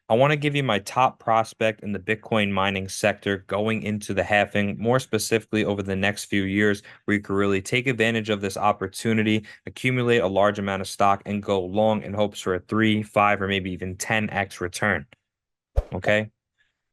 I want to give you my top prospect in the Bitcoin mining sector going into the halving, more specifically over the next few years, where you can really take advantage of this opportunity, accumulate a large amount of stock, and go long in hopes for a 3, 5, or maybe even 10x return. Okay.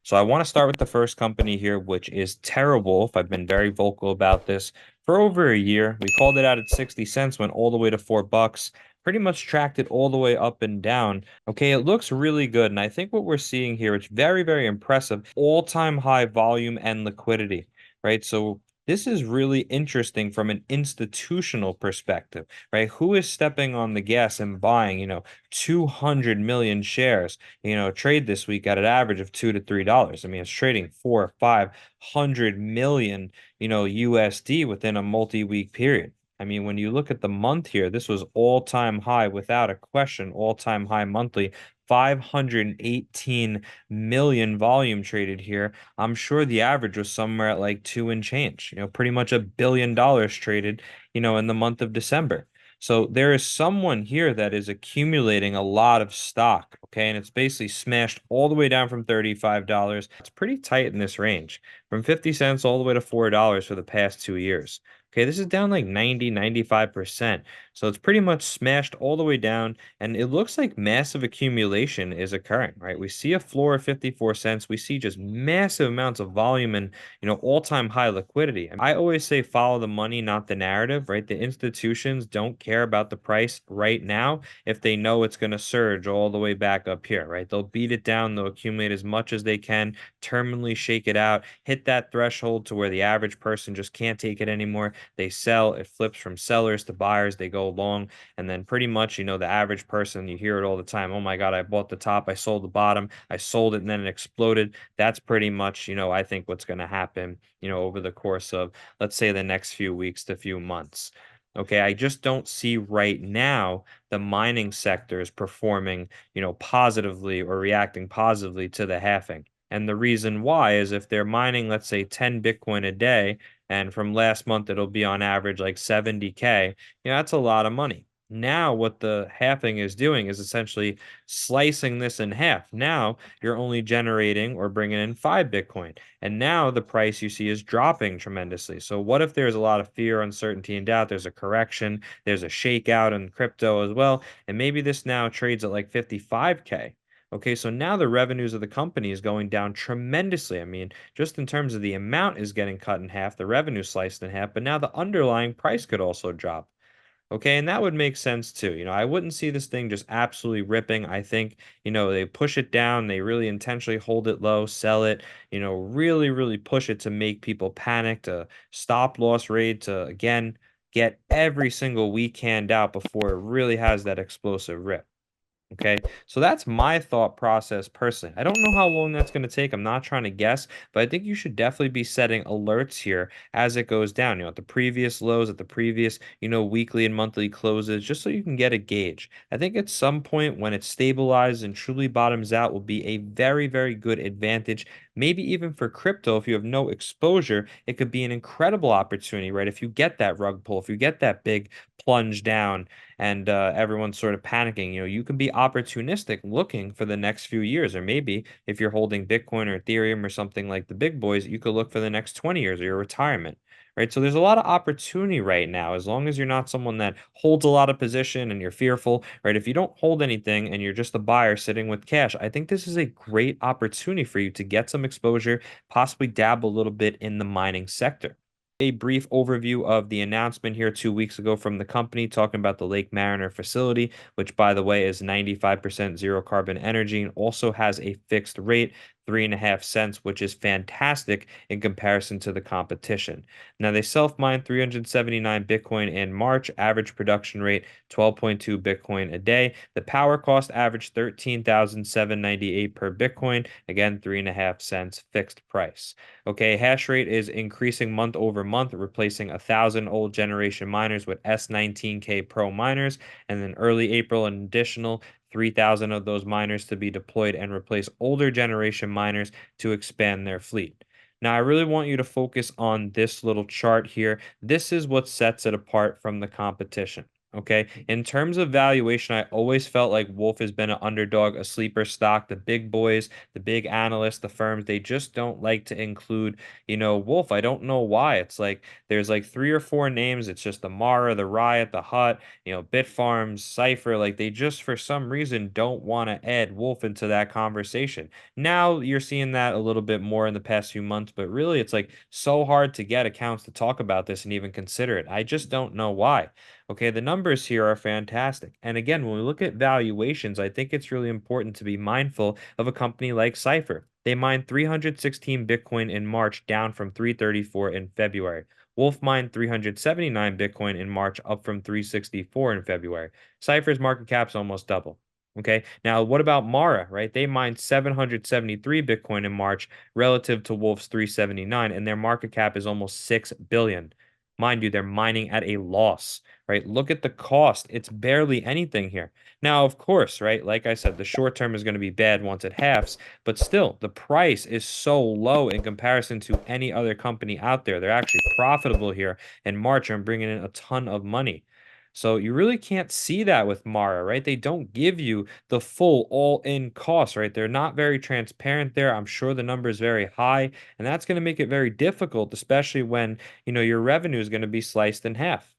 So I want to start with the first company here, which is TerraWulf. I've been very vocal about this for over a year. We called it out at 60 cents, went all the way to $4, pretty much tracked it all the way up and down. Okay, it looks really good. And I think what we're seeing here, it's very, very impressive. All-time high volume and liquidity, right? So this is really interesting from an institutional perspective, right? Who is stepping on the gas and buying, 200 million shares? Trade this week at an average of $2 to $3. I mean, it's trading 4 or 500 million, USD within a multi-week period. I mean, when you look at the month here, this was all-time high without a question, all-time high monthly. 518 million volume traded here. I'm sure the average was somewhere at like two and change, pretty much $1 billion traded, in the month of December. So there is someone here that is accumulating a lot of stock, okay? And it's basically smashed all the way down from $35. It's pretty tight in this range, from 50 cents all the way to $4 for the past 2 years. Okay, this is down like 90, 95%. So it's pretty much smashed all the way down, and it looks like massive accumulation is occurring, right? We see a floor of 54 cents. We see just massive amounts of volume and, all-time high liquidity. I always say follow the money, not the narrative, right? The institutions don't care about the price right now if they know it's going to surge all the way back up here, right? They'll beat it down, they'll accumulate as much as they can, terminally shake it out, hit that threshold to where the average person just can't take it anymore. They sell, it flips from sellers to buyers, they go long, and then pretty much, the average person, you hear it all the time. Oh my God, I bought the top, I sold the bottom, I sold it, and then it exploded. That's pretty much, I think what's going to happen, over the course of, let's say, the next few weeks to few months. Okay, I just don't see right now the mining sector is performing, positively or reacting positively to the halving. And the reason why is if they're mining, let's say, 10 Bitcoin a day, and from last month it'll be on average like 70K, that's a lot of money. Now, what the halving is doing is essentially slicing this in half. Now, you're only generating or bringing in 5 Bitcoin. And now the price you see is dropping tremendously. So, what if there's a lot of fear, uncertainty, and doubt? There's a correction, there's a shakeout in crypto as well. And maybe this now trades at like 55K. Okay, so now the revenues of the company is going down tremendously. I mean, just in terms of the amount is getting cut in half, the revenue sliced in half, but now the underlying price could also drop. Okay, and that would make sense too. I wouldn't see this thing just absolutely ripping. I think, they push it down, they really intentionally hold it low, sell it, really, really push it to make people panic, to stop loss rate, to again get every single weak hand out before it really has that explosive rip. Okay, so that's my thought process personally. I don't know how long that's going to take. I'm not trying to guess, but I think you should definitely be setting alerts here as it goes down, at the previous lows, at the previous, weekly and monthly closes, just so you can get a gauge. I think at some point when it stabilizes and truly bottoms out will be a very, very good advantage. Maybe even for crypto, if you have no exposure, it could be an incredible opportunity, right? If you get that rug pull, if you get that big plunge down and everyone's sort of panicking, you can be opportunistic looking for the next few years. Or maybe if you're holding Bitcoin or Ethereum or something like the big boys, you could look for the next 20 years or your retirement. Right. So there's a lot of opportunity right now, as long as you're not someone that holds a lot of position and you're fearful, right? If you don't hold anything and you're just a buyer sitting with cash, I think this is a great opportunity for you to get some exposure, possibly dabble a little bit in the mining sector. A brief overview of the announcement here 2 weeks ago from the company talking about the Lake Mariner facility, which, by the way, is 95% zero carbon energy and also has a fixed rate, 3.5 cents, which is fantastic in comparison to the competition. Now, they self-mined 379 Bitcoin in March, average production rate 12.2 Bitcoin a day. The power cost averaged 13,798 per Bitcoin, again, 3.5 cents fixed price. Okay, hash rate is increasing month over month, replacing 1,000 old generation miners with S19K Pro miners, and then early April, an additional 3,000 of those miners to be deployed and replace older generation miners to expand their fleet. Now, I really want you to focus on this little chart here. This is what sets it apart from the competition. Okay. In terms of valuation, I always felt like Wolf has been an underdog, a sleeper stock. The big boys, the big analysts, the firms, they just don't like to include, Wolf. I don't know why. It's like there's like three or four names. It's just the Mara, the Riot, the Hut, Bitfarms, Cypher. Like they just for some reason don't want to add Wolf into that conversation. Now you're seeing that a little bit more in the past few months, but really it's like so hard to get accounts to talk about this and even consider it. I just don't know why. Okay, the numbers here are fantastic. And again, when we look at valuations, I think it's really important to be mindful of a company like Cypher. They mined 316 Bitcoin in March, down from 334 in February. Wolf mined 379 Bitcoin in March, up from 364 in February. Cypher's market cap's almost double. Okay, now what about Mara, right? They mined 773 Bitcoin in March relative to Wolf's 379, and their market cap is almost 6 billion. Mind you, they're mining at a loss, right? Look at the cost. It's barely anything here. Now, of course, right? Like I said, the short term is going to be bad once it halves, but still, the price is so low in comparison to any other company out there. They're actually profitable here in March and bringing in a ton of money. So you really can't see that with Mara, right? They don't give you the full all-in cost, right? They're not very transparent there. I'm sure the number is very high, and that's going to make it very difficult, especially when, your revenue is going to be sliced in half.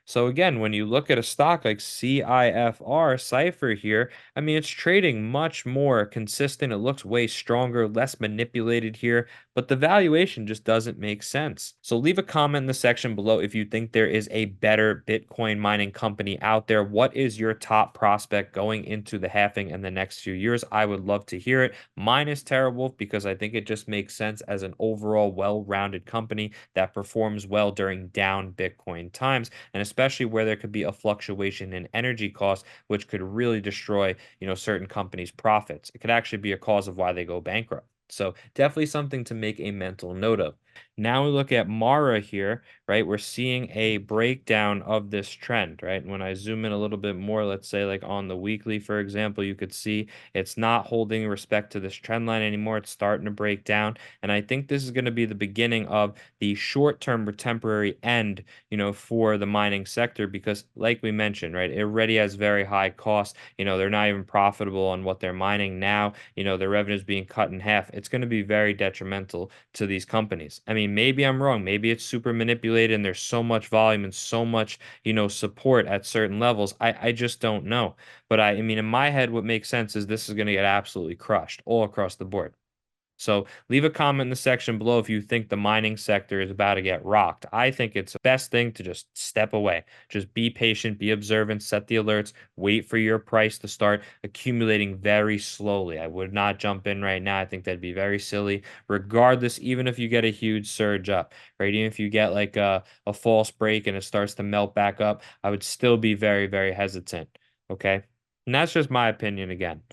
So again, when you look at a stock like CIFR, Cypher here, I mean, it's trading much more consistent. It looks way stronger, less manipulated here, but the valuation just doesn't make sense. So leave a comment in the section below if you think there is a better Bitcoin mining company out there. What is your top prospect going into the halving in the next few years? I would love to hear it. Mine is TeraWulf because I think it just makes sense as an overall well-rounded company that performs well during down Bitcoin times, and especially where there could be a fluctuation in energy costs, which could really destroy, certain companies' profits. It could actually be a cause of why they go bankrupt. So definitely something to make a mental note of. Now we look at Mara here, right? We're seeing a breakdown of this trend, right? And when I zoom in a little bit more, let's say like on the weekly, for example, you could see it's not holding respect to this trend line anymore. It's starting to break down. And I think this is going to be the beginning of the short-term or temporary end, for the mining sector because like we mentioned, right, it already has very high costs. They're not even profitable on what they're mining now. Their revenue is being cut in half. It's going to be very detrimental to these companies. I mean, maybe I'm wrong. Maybe it's super manipulated and there's so much volume and so much, support at certain levels. I just don't know. But I mean, in my head, what makes sense is this is going to get absolutely crushed all across the board. So leave a comment in the section below if you think the mining sector is about to get rocked. I think it's the best thing to just step away. Just be patient, be observant, set the alerts, wait for your price to start accumulating very slowly. I would not jump in right now. I think that'd be very silly. Regardless, even if you get a huge surge up, right? Even if you get like a false break and it starts to melt back up, I would still be very, very hesitant. Okay. And that's just my opinion again.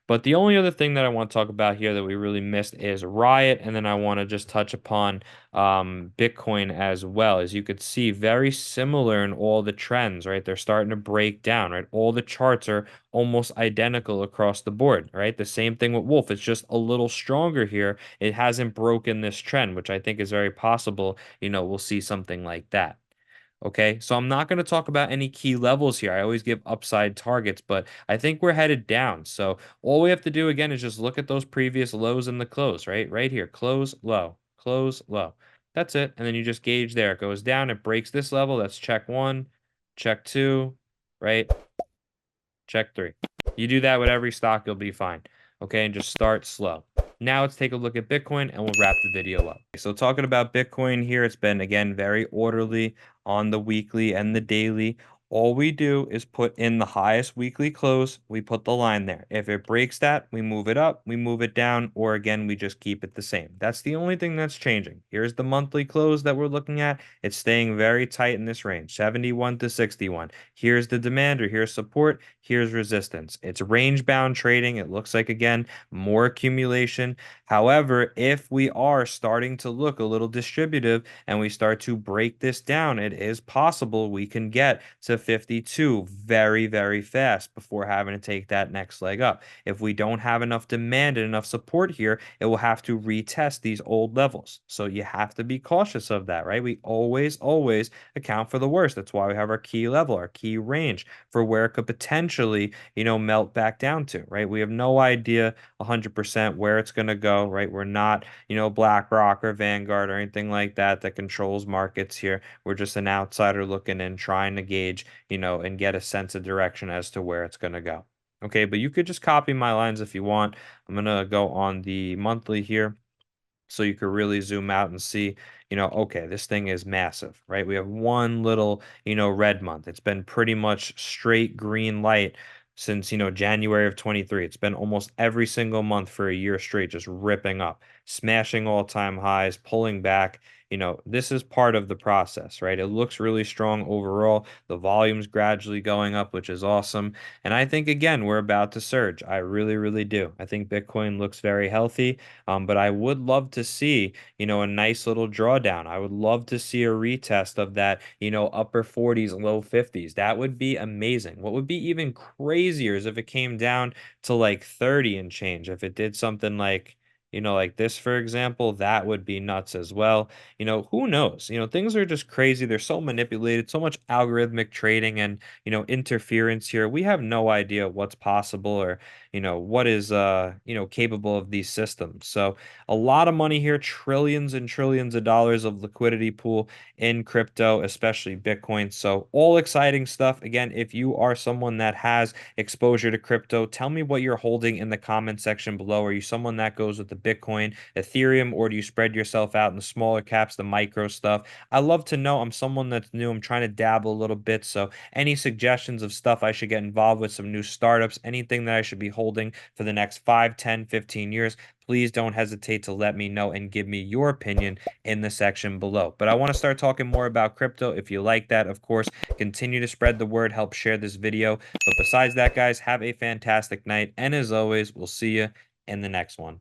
But the only other thing that I want to talk about here that we really missed is Riot, and then I want to just touch upon Bitcoin as well. As you could see, very similar in all the trends, right? They're starting to break down, right? All the charts are almost identical across the board, right? The same thing with Wolf. It's just a little stronger here. It hasn't broken this trend, which I think is very possible. We'll see something like that. Okay, so I'm not going to talk about any key levels here. I always give upside targets, but I think we're headed down. So all we have to do again is just look at those previous lows and the close, right? Right here, close, low, close, low. That's it. And then you just gauge there. It goes down, it breaks this level. That's check one, check two, right? Check three. You do that with every stock, you'll be fine. Okay, and just start slow. Now let's take a look at Bitcoin and we'll wrap the video up. So talking about Bitcoin here, it's been again very orderly on the weekly and the daily. All we do is put in the highest weekly close, we put the line there. If it breaks that, we move it up, we move it down, or again, we just keep it the same. That's the only thing that's changing. Here's the monthly close that we're looking at. It's staying very tight in this range, 71 to 61. Here's the demand or here's support, here's resistance. It's range bound trading. It looks like, again, more accumulation. However, if we are starting to look a little distributive and we start to break this down, it is possible we can get to 52 very, very fast before having to take that next leg up. If we don't have enough demand and enough support here, it will have to retest these old levels. So you have to be cautious of that, right? We always, always account for the worst. That's why we have our key level, our key range for where it could potentially, melt back down to, right? We have no idea 100% where it's going to go, right? We're not, BlackRock or Vanguard or anything like that that controls markets here. We're just an outsider looking in, trying to gauge, and get a sense of direction as to where it's going to go. Okay, but you could just copy my lines if you want. I'm going to go on the monthly here so you could really zoom out and see, okay, this thing is massive, right? We have one little, red month. It's been pretty much straight green light since, January of 23. It's been almost every single month for a year straight, just ripping up, smashing all-time highs, pulling back. This is part of the process, right? It looks really strong overall. The volume's gradually going up, which is awesome. And I think, again, we're about to surge. I really, really do. I think Bitcoin looks very healthy. But I would love to see, a nice little drawdown. I would love to see a retest of that, upper 40s, low 50s. That would be amazing. What would be even crazier is if it came down to like 30 and change. If it did something like, like this, for example, that would be nuts as well. Who knows? Things are just crazy. They're so manipulated, so much algorithmic trading and, interference here. We have no idea what's possible or, what is, capable of these systems. So a lot of money here, trillions and trillions of dollars of liquidity pool in crypto, especially Bitcoin. So all exciting stuff. Again, if you are someone that has exposure to crypto, tell me what you're holding in the comment section below. Are you someone that goes with the Bitcoin, Ethereum, or do you spread yourself out in the smaller caps, the micro stuff? I love to know. I'm someone that's new. I'm trying to dabble a little bit. So any suggestions of stuff I should get involved with, some new startups, anything that I should be holding for the next 5, 10, 15 years, please don't hesitate to let me know and give me your opinion in the section below. But I want to start talking more about crypto. If you like that, of course, continue to spread the word, help share this video. But besides that, guys, have a fantastic night. And as always, we'll see you in the next one.